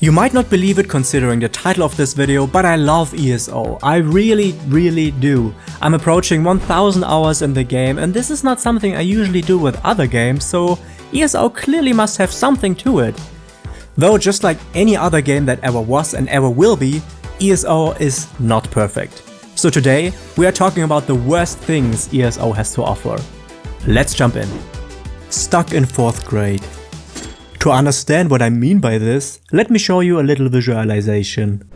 You might not believe it considering the title of this video, but I love ESO. I really do. I'm approaching 1000 hours in the game, and this is not something I usually do with other games, so ESO clearly must have something to it. Though just like any other game that ever was and ever will be, ESO is not perfect. So today we are talking about the worst things ESO has to offer. Let's jump in. Stuck in 4th grade. To understand what I mean by this, let me show you a little visualization.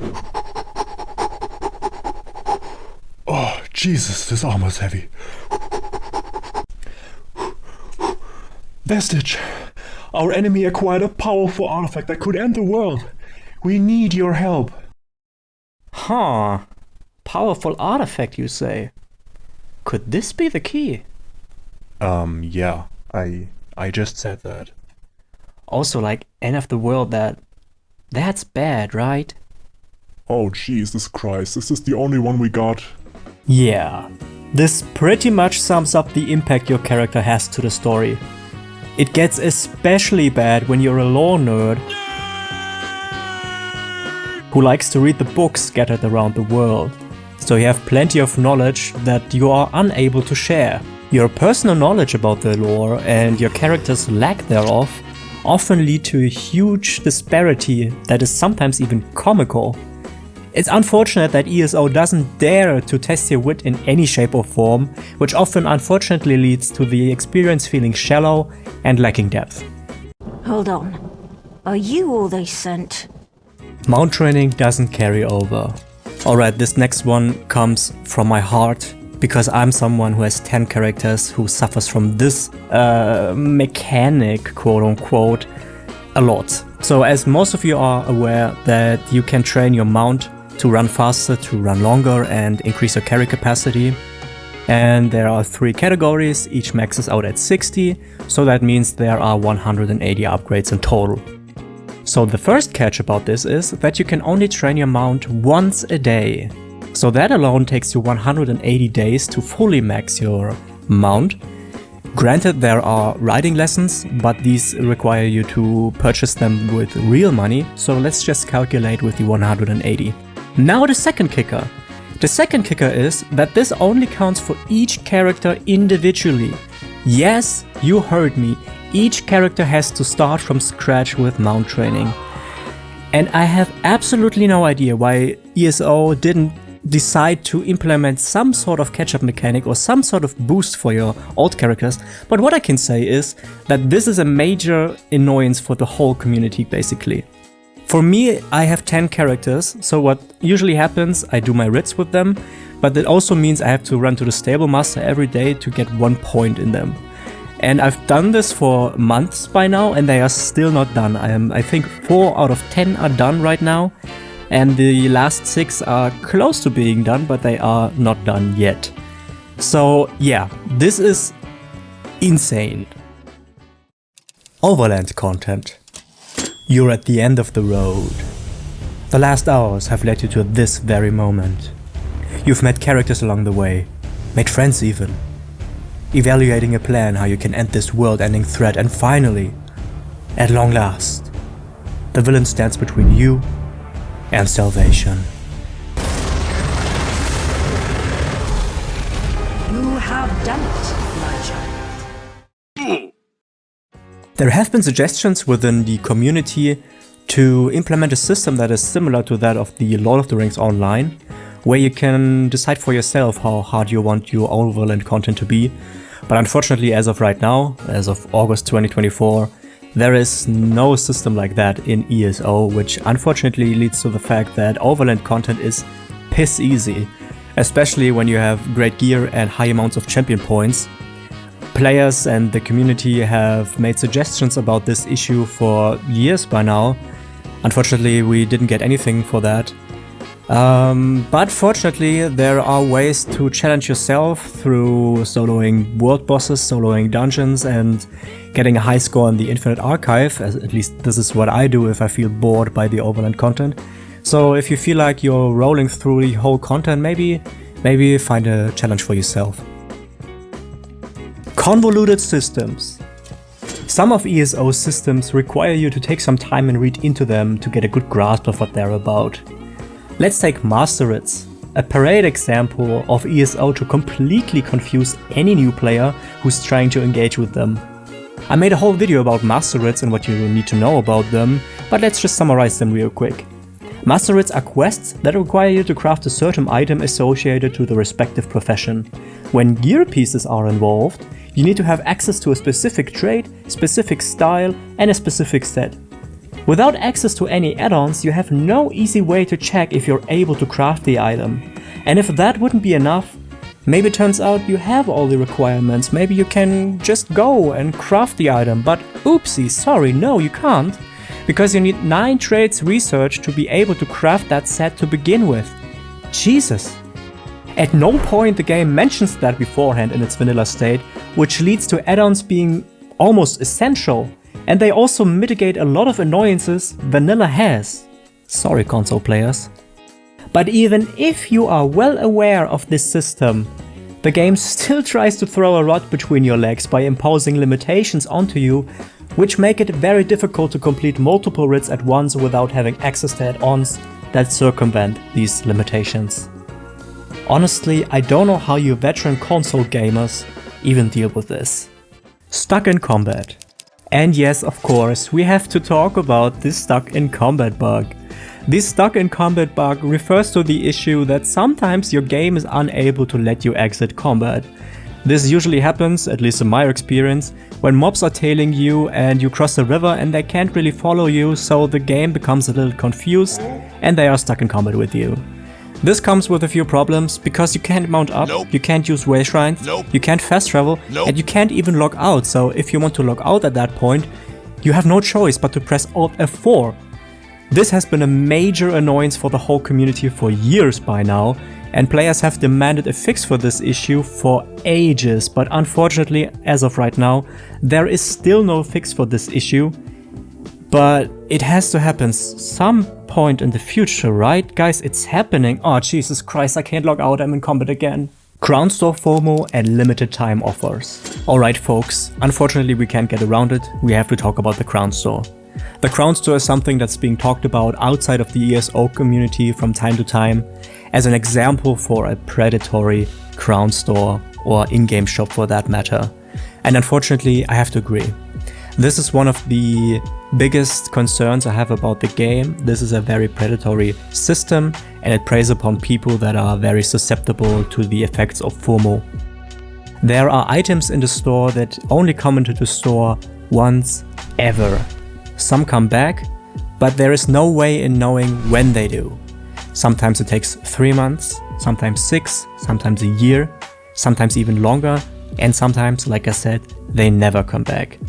Oh, Jesus, this armor's heavy. Vestige, our enemy acquired a powerful artifact that could end the world. We need your help. Huh. Powerful artifact, you say? Could this be the key? Yeah, I just said that. Also, like, end of the world, that's bad, right? Oh, Jesus Christ, this is the only one we got. Yeah, this pretty much sums up the impact your character has to the story. It gets especially bad when you're a lore nerd who likes to read the books scattered around the world. So you have plenty of knowledge that you are unable to share. Your personal knowledge about the lore and your character's lack thereof often lead to a huge disparity that is sometimes even comical. It's unfortunate that ESO doesn't dare to test your wit in any shape or form, which often unfortunately leads to the experience feeling shallow and lacking depth. Hold on. Are you all they sent? Mount training doesn't carry over. Alright, this next one comes from my heart, because I'm someone who has 10 characters who suffers from this mechanic, quote unquote, a lot. So as most of you are aware that you can train your mount to run faster, to run longer and increase your carry capacity. And there are 3 categories, each maxes out at 60, so that means there are 180 upgrades in total. So the first catch about this is that you can only train your mount once a day. So that alone takes you 180 days to fully max your mount. Granted, there are riding lessons, but these require you to purchase them with real money, so let's just calculate with the 180. Now the second kicker. The second kicker is that this only counts for each character individually. Yes, you heard me. Each character has to start from scratch with mount training. And I have absolutely no idea why ESO didn't decide to implement some sort of catch-up mechanic or some sort of boost for your old characters, but what I can say is that this is a major annoyance for the whole community basically. For me, I have 10 characters, so what usually happens, I do my writs with them, but that also means I have to run to the stable master every day to get 1 point in them. And I've done this for months by now and they are still not done. I think 4 out of 10 are done right now. And the last 6 are close to being done, but they are not done yet. So yeah, this is insane. Overland content. You're at the end of the road. The last hours have led you to this very moment. You've met characters along the way, made friends even. Evaluating a plan how you can end this world-ending threat, and finally, at long last, the villain stands between you and salvation. You have done it, my child. There have been suggestions within the community to implement a system that is similar to that of the Lord of the Rings Online, where you can decide for yourself how hard you want your overland content to be. But unfortunately, as of right now, as of August 2024, there is no system like that in ESO, which unfortunately leads to the fact that overland content is piss easy, especially when you have great gear and high amounts of champion points. Players and the community have made suggestions about this issue for years by now. Unfortunately, we didn't get anything for that. But fortunately, there are ways to challenge yourself through soloing world bosses, soloing dungeons, and getting a high score in the Infinite Archive. At least this is what I do if I feel bored by the overland content. So if you feel like you're rolling through the whole content, maybe find a challenge for yourself. Convoluted systems. Some of ESO's systems require you to take some time and read into them to get a good grasp of what they're about. Let's take master writs, a parade example of ESO to completely confuse any new player who's trying to engage with them. I made a whole video about master writs and what you need to know about them, but let's just summarize them real quick. Master writs are quests that require you to craft a certain item associated to the respective profession. When gear pieces are involved, you need to have access to a specific trait, specific style, and a specific set. Without access to any add-ons, you have no easy way to check if you're able to craft the item. And if that wouldn't be enough, maybe it turns out you have all the requirements, maybe you can just go and craft the item, but oopsie, sorry, no you can't. Because you need 9 traits research to be able to craft that set to begin with. Jesus! At no point the game mentions that beforehand in its vanilla state, which leads to add-ons being almost essential, and they also mitigate a lot of annoyances vanilla has. Sorry console players. But even if you are well aware of this system, the game still tries to throw a rod between your legs by imposing limitations onto you, which make it very difficult to complete multiple writs at once without having access to add-ons that circumvent these limitations. Honestly, I don't know how you veteran console gamers even deal with this. Stuck in combat. And yes, of course, we have to talk about this stuck in combat bug. This stuck in combat bug refers to the issue that sometimes your game is unable to let you exit combat. This usually happens, at least in my experience, when mobs are tailing you and you cross the river and they can't really follow you, so the game becomes a little confused and they are stuck in combat with you. This comes with a few problems, because you can't mount up, you can't use way shrines, you can't fast travel, and you can't even log out, so if you want to log out at that point, you have no choice but to press Alt F4. This has been a major annoyance for the whole community for years by now, and players have demanded a fix for this issue for ages, but unfortunately, as of right now, there is still no fix for this issue. But it has to happen some point in the future, right? Guys, it's happening. Oh, Jesus Christ, I can't log out, I'm in combat again. Crown Store FOMO and limited time offers. Alright folks, unfortunately we can't get around it, we have to talk about the Crown Store. The Crown Store is something that's being talked about outside of the ESO community from time to time as an example for a predatory Crown Store, or in-game shop for that matter. And unfortunately, I have to agree. This is one of the biggest concerns I have about the game. This is a very predatory system and it preys upon people that are very susceptible to the effects of FOMO. There are items in the store that only come into the store once ever. Some come back, but there is no way in knowing when they do. Sometimes it takes 3 months, sometimes 6, sometimes a year, sometimes even longer, and sometimes, like I said, they never come back.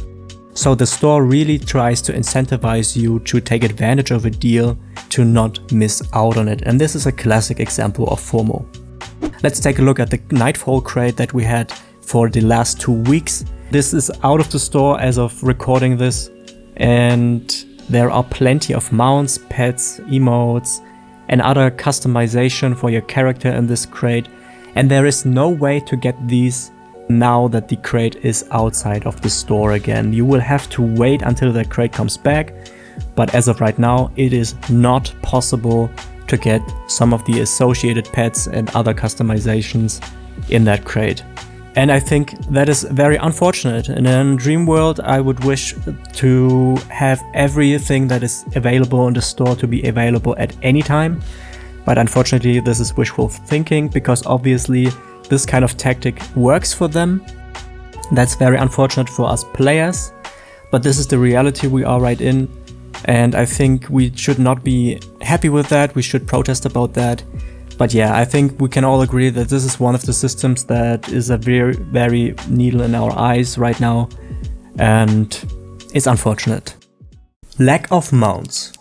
So the store really tries to incentivize you to take advantage of a deal to not miss out on it, and this is a classic example of FOMO. Let's take a look at the Nightfall crate that we had for the last 2 weeks. This is out of the store as of recording this, and there are plenty of mounts, pets, emotes, and other customization for your character in this crate, and there is no way to get these now that the crate is outside of the store again. You will have to wait until the crate comes back, but as of right now it is not possible to get some of the associated pets and other customizations in that crate. And I think that is very unfortunate. In a dream world, I would wish to have everything that is available in the store to be available at any time. But unfortunately, this is wishful thinking, because obviously this kind of tactic works for them. That's very unfortunate for us players, but this is the reality we are right in. And I think we should not be happy with that. We should protest about that. But yeah, I think we can all agree that this is one of the systems that is a very, very needle in our eyes right now, and it's unfortunate. Lack of mounts.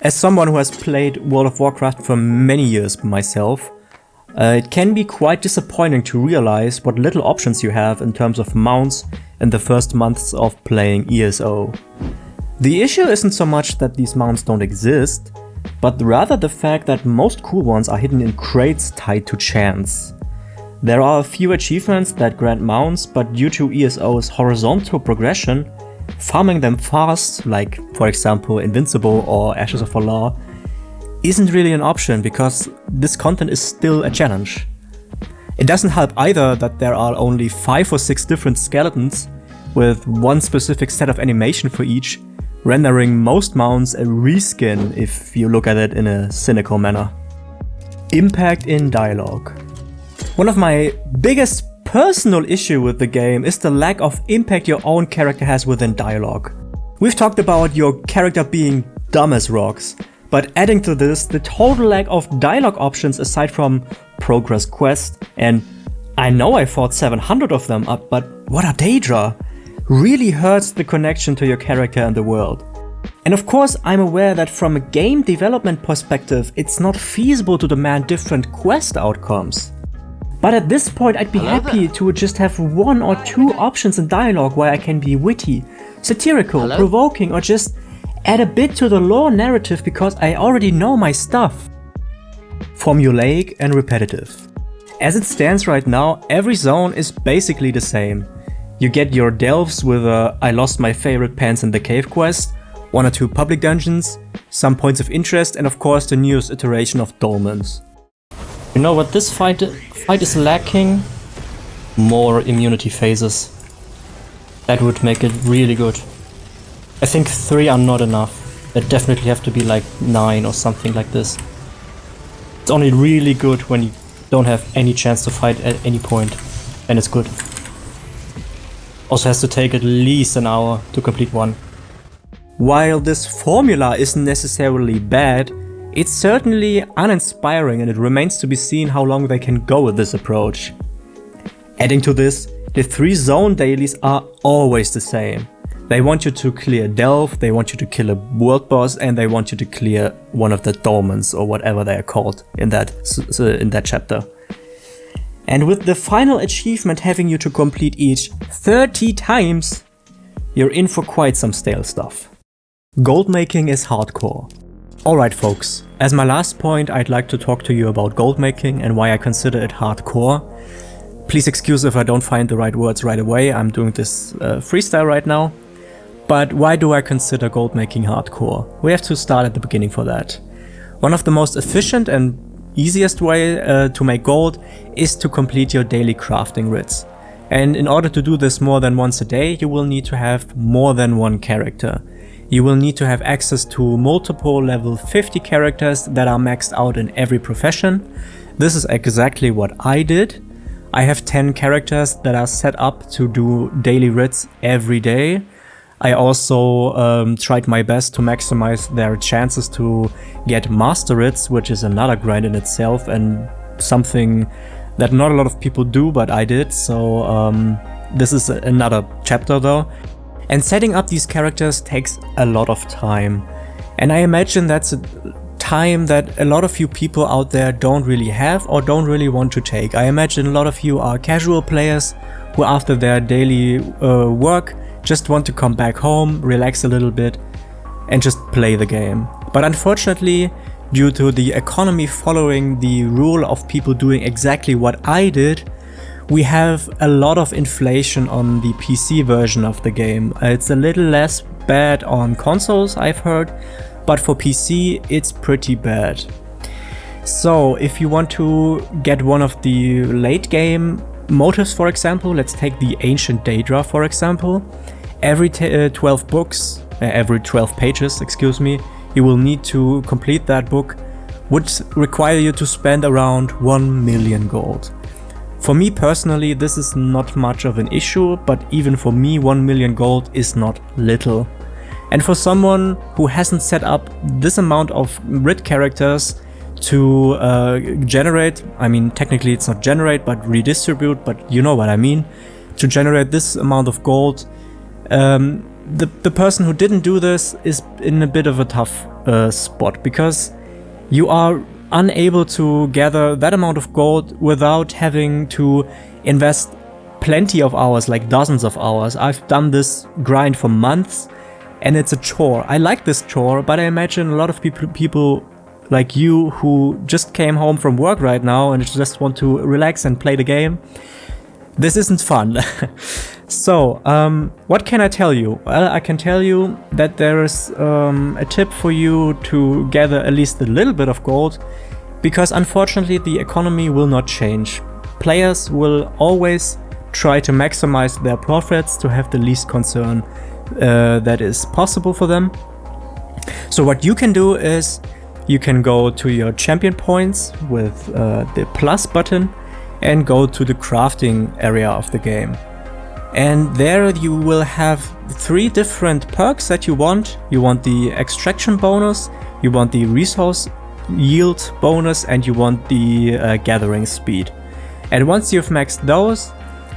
As someone who has played World of Warcraft for many years myself, it can be quite disappointing to realize what little options you have in terms of mounts in the first months of playing ESO. The issue isn't so much that these mounts don't exist, but rather the fact that most cool ones are hidden in crates tied to chance. There are a few achievements that grant mounts, but due to ESO's horizontal progression, farming them fast, like for example Invincible or Ashes of Valor, isn't really an option because this content is still a challenge. It doesn't help either that there are only 5 or 6 different skeletons with one specific set of animation for each, rendering most mounts a reskin if you look at it in a cynical manner. Impact in dialogue. One of my biggest personal issue with the game is the lack of impact your own character has within dialogue. We've talked about your character being dumb as rocks, but adding to this the total lack of dialogue options aside from progress quest, and I know I fought 700 of them up, but what a Daedra! Really hurts the connection to your character and the world. And of course I'm aware that from a game development perspective it's not feasible to demand different quest outcomes. But at this point I'd be happy to just have 1 or 2 options in dialogue where I can be witty, satirical, provoking, or just add a bit to the lore narrative because I already know my stuff. Formulaic and repetitive. As it stands right now, every zone is basically the same. You get your delves with a I lost my favorite pants in the cave quest, 1 or 2 public dungeons, some points of interest, and of course the newest iteration of dolmens. You know what this fight is lacking? More immunity phases. That would make it really good. I think 3 are not enough. There definitely have to be like 9 or something like this. It's only really good when you don't have any chance to fight at any point, and it's good. Also has to take at least an hour to complete one. While this formula isn't necessarily bad, it's certainly uninspiring and it remains to be seen how long they can go with this approach. Adding to this, the 3 zone dailies are always the same. They want you to clear Delve, they want you to kill a world boss, and they want you to clear one of the dolmens or whatever they are called in that chapter. And with the final achievement having you to complete each 30 times, you're in for quite some stale stuff. Gold making is hardcore. Alright folks, as my last point I'd like to talk to you about gold making and why I consider it hardcore. Please excuse if I don't find the right words right away, I'm doing this freestyle right now. But why do I consider gold making hardcore? We have to start at the beginning for that. One of the most efficient and easiest way to make gold is to complete your daily crafting writs. And in order to do this more than once a day, you will need to have more than 1 character. You will need to have access to multiple level 50 characters that are maxed out in every profession. This is exactly what I did. I have 10 characters that are set up to do daily writs every day. I also tried my best to maximize their chances to get master writs, which is another grind in itself and something that not a lot of people do, but I did. So this is another chapter though. And setting up these characters takes a lot of time. And I imagine that's a time that a lot of you people out there don't really have or don't really want to take. I imagine a lot of you are casual players who after their daily work just want to come back home, relax a little bit and just play the game. But unfortunately, due to the economy following the rule of people doing exactly what I did, we have a lot of inflation on the PC version of the game. It's a little less bad on consoles, I've heard, but for PC it's pretty bad. So if you want to get one of the late game motives, for example, let's take the Ancient Daedra for example. Every 12 pages, excuse me, you will need to complete that book, which require you to spend around 1 million gold. For me personally, this is not much of an issue, but even for me 1 million gold is not little. And for someone who hasn't set up this amount of writ characters to generate, I mean technically it's not generate but redistribute, but you know what I mean, to generate this amount of gold, the person who didn't do this is in a bit of a tough spot, because you are unable to gather that amount of gold without having to invest plenty of hours, like dozens of hours. I've done this grind for months and it's a chore. I like this chore, but I imagine a lot of people like you who just came home from work right now and just want to relax and play the game, this isn't fun. So, what can I tell you? Well, I can tell you that there is a tip for you to gather at least a little bit of gold, because unfortunately the economy will not change. Players will always try to maximize their profits to have the least concern that is possible for them. So what you can do is you can go to your champion points with the plus button and go to the crafting area of the game. And there you will have 3 different perks that you want. You want the extraction bonus, you want the resource yield bonus, and you want the gathering speed. And once you've maxed those,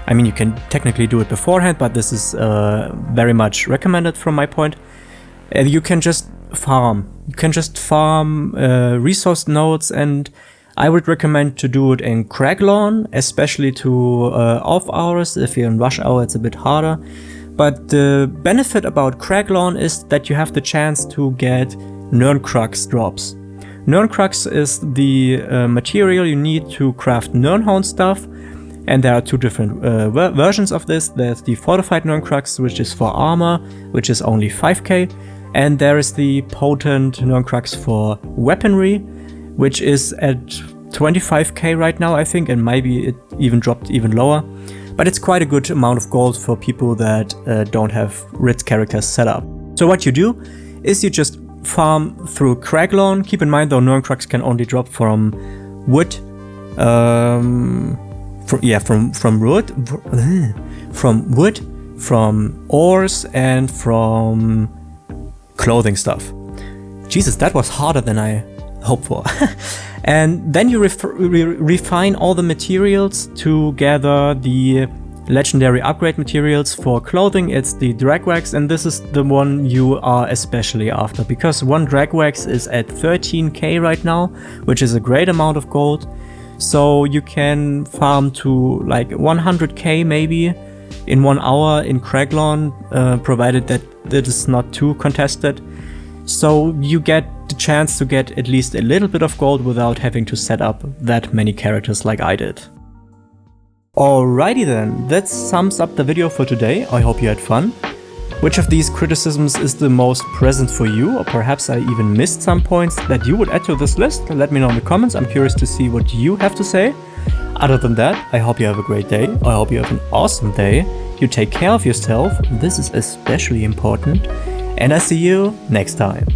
I mean, you can technically do it beforehand, but this is very much recommended from my point. You can just farm. You can just farm resource nodes, and I would recommend to do it in Craglorn, especially to off hours. If you're in rush hour, it's a bit harder. But the benefit about Craglorn is that you have the chance to get Nirncrux drops. Nirncrux is the material you need to craft Nirnhound stuff. And there are 2 different versions of this. There's the fortified Nirncrux, which is for armor, which is only 5k. And there is the potent Nirncrux for weaponry, which is at 25k right now, I think, and maybe it even dropped even lower. But it's quite a good amount of gold for people that don't have Ritz characters set up. So what you do is you just farm through Craglorn. Keep in mind though, Nirncrux can only drop from wood. From wood, from ores, and from clothing stuff. Jesus, that was harder than I hoped for. And then you refine all the materials to gather the legendary upgrade materials. For clothing, it's the Dragwax, and this is the one you are especially after, because 1 Dragwax is at 13k right now, which is a great amount of gold. So you can farm to like 100k maybe in 1 hour in Craglorn, provided that it is not too contested. So you get the chance to get at least a little bit of gold without having to set up that many characters like I did. Alrighty then, that sums up the video for today. I hope you had fun. Which of these criticisms is the most present for you, or perhaps I even missed some points that you would add to this list? Let me know in the comments, I'm curious to see what you have to say. Other than that, I hope you have a great day, I hope you have an awesome day, you take care of yourself, this is especially important, and I see you next time.